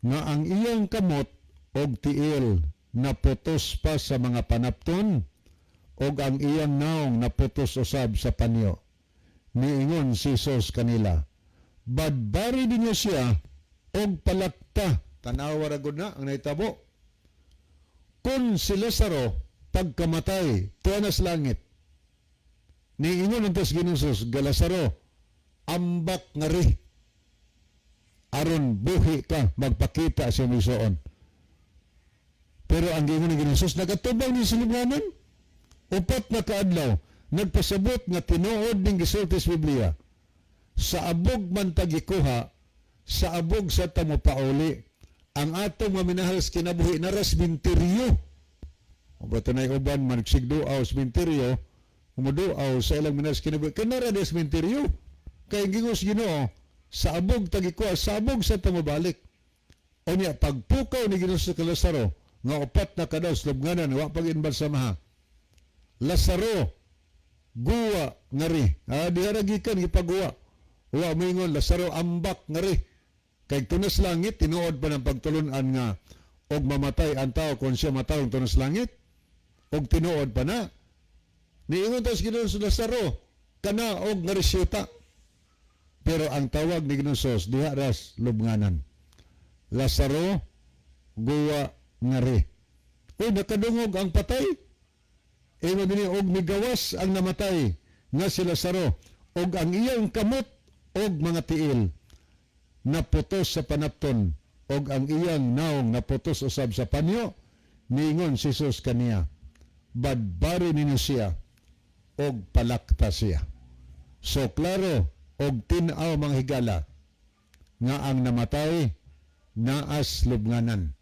Nga ang iyang kamot og tiil naputos pa sa mga panapton og ang iyang naong naputos usab sa panyo. Niingon si Jesus kanila, badbari ninyo siya og palakta. Tanawa ra gud na ang nahitabo. Kung si Lazaro pagkamatay tuwa na sa langit, niingon ang tas ginusos, Lazaro, ambak nga ri. Aron buhi ka, magpakita sa misoon. Pero ang giingon ng ginusos, nagatubang ni silibnanan. Upat na kaadlaw, nagpasabot nga tinuod ng gisulti sa Biblia. Sa abog man tagikuha, sa abog sa tamopauli, ang atong maminahal sa kinabuhi naras minteryo. O bato na uban man sigduaw sa minteryo, umuduaw sa ilang minahal sa kinabuhi, kanara des minteryo. Kaya gingos Ginoo, sa abog tagikuha, sa abog sa tamobalik. O niya, pagpukaw ni Ginoo sa Lazaro, nga upat na kadaw sa lubnganan, wa pag-inbal sa maha. Lazaro, guwa ngari. Diharagikan ipagawa. Wa moingon Lazaro ambak ngari. Kay tunas langit tinuod pa ng pagtulunan nga og mamatay ang tao kung siya matawag tunas langit. Og tinuod pa na. Niingon tas Ginoo sa Lazaro kana og ngarisyuta. Pero ang tawag ni Ginoo diha ras lubnganan. Lazaro guwa ngari. O nakadungog ang patay. Ingon dinhi og migawas ang namatay nga si Lazaro og ang iyang kamot og mga tiil naputos sa panapton og ang iyang naong naputos usab sa panyo. Niingon si Jesus kaniya, badbari ninyo siya og palakta siya. So klaro og tin-aw mga higala nga ang namatay naas lubnganan.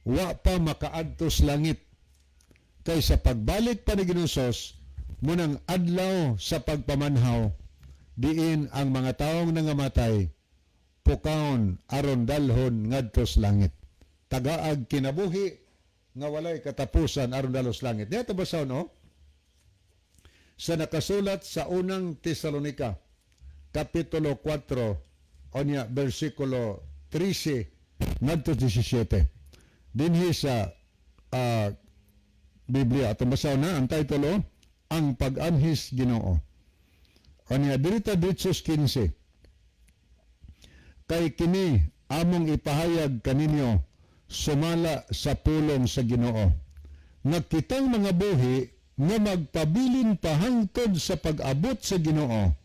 Wa pa makaadtos langit. Kay sa pagbalik pa ni Ginusos, munang adlaw sa pagpamanhaw, diin ang mga taong nangamatay, pukaon aron dalhon ngadtos langit. Tagaag kinabuhi nga walay katapusan aron dalos langit. Diya tabasaw no? Sa nakasulat sa unang Tesalonika, Kapitulo 4, onya versikulo 13 ngadtos 17. Dinhi sa Biblia, at basaw na ang title ang pag-anhis Ginoo. O niya, dirita Ditsos 15. Kay kini among ipahayag kaninyo sumala sa pulong sa Ginoo. Nga kitang mga buhi nga magpabilin pa hangtod sa pag-abot sa Ginoo.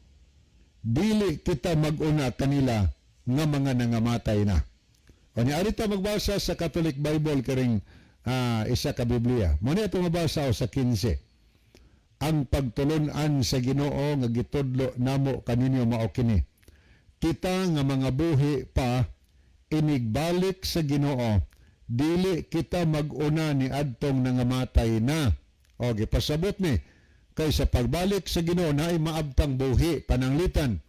Dili kita mag-una kanila nga mga nangamatay na. O niya, arita magbasa sa Catholic Bible karing isa ka Biblia. Muna ito mabasa sa 15. Ang pagtulunan sa Ginoo nga gitudlo namo kaninyo mao kini. Kita nga mga buhi pa inigbalik sa Ginoo, dili kita mag-una ni adtong nangamatay na. O gipasabot ni kay sa pagbalik sa Ginoo naay maabtang buhi pananglitan.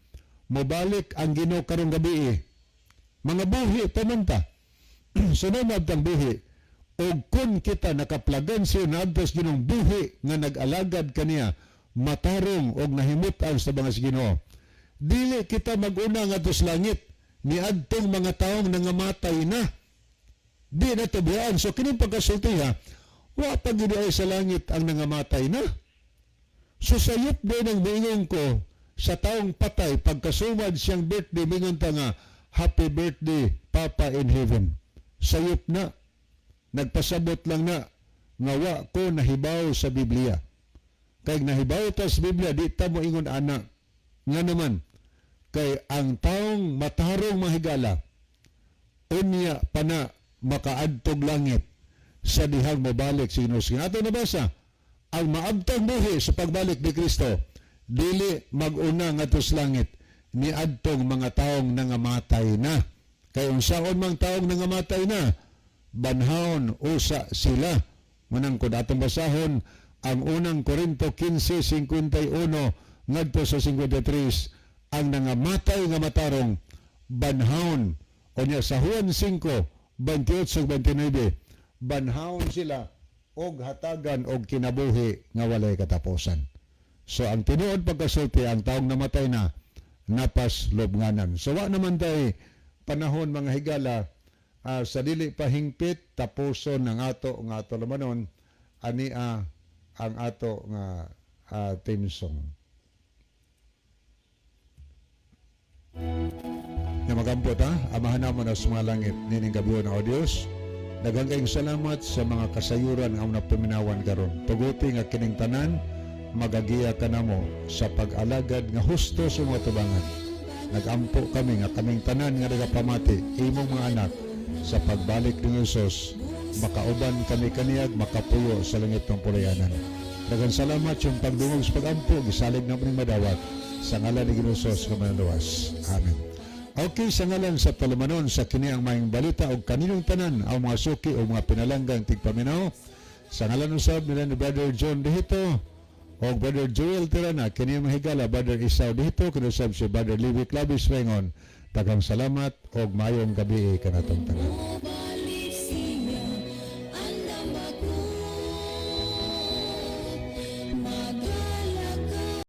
Mobalik ang Ginoo karong gabi. Mga buhi pamanta. So na maabtang buhi. O kung kita nakaplagan siya na adtos Ginoong buhi nga nag-alagad kaniya matarong og nahimutan sa mga Ginoo. Dili kita mag-una nga dos langit ni adtong mga taong nangamatay na. Di na tabian. So kining pagkasulti ha, wa pa gid ay sa langit ang nangamatay na. So sayop din ang miingon ko sa taong patay pagkasumad siyang birthday mingon ta nga happy birthday Papa in heaven. Sayop na. Nagpasabot lang na nga wa ko nahibaw sa Biblia. Kay nahibaw ta sa Biblia di ta mo ingon anak. Nga naman kay ang taong matarong mahigala unya pa na makaadtog langit sa dihang mabalik si Ginoo. Ato nabasa ang maabtang buhi sa pagbalik ni Kristo dili mag-una ngadto sa langit ni adtong mga taong nangamatay na. Kay unsaon mang taong nangamatay na banhaon usa sila. Manang kung atong basahon ang unang Korinto 15:51 ngadto sa 53 ang nangamatay nga matarong banhaon o niya sa Juan 5:28-29 banhaon sila og hatagan og kinabuhi nga walay katapusan. So ang tinuod pagkasulti ang taong namatay na napas lobnganan. So wa naman tay panahon mga higala sa dili pahingpit tapuson ng ato nga tulumanon ani ang ato nga theme song. Na magampot amahan namo na sa mga langit nining gabi na audios. Daghang kayong salamat sa mga kasayuran nga una paminawan karon. Tuguti nga kining tanan magagiya ka namo sa pag-alagad nga husto sa mga tubangan. Nagampo kami nga kaming tanan nga nagapamati imong mga anak sa pagbalik ni Jesus makauban kami kaniyag makapuyo sa langit ng pulayanan. Daghang salamat yung pagdungog sa pagampo gisalig na ning madawat sa ngalan ni Jesus nga manaluwas. Amen. Okay, sa ngalan sa tulumanon sa kini ang maayong balita o kaninong tanan ang mga suki o mga pinalanggang tigpaminaw sa ngalan usab nila ni Brother John Dihito o Brother Joel Tirana kini ang mahigala Brother Isaw Dihito kinusab si Brother Levi Clavis Wengon. Daghang salamat o maayong gabi kanatong tanan.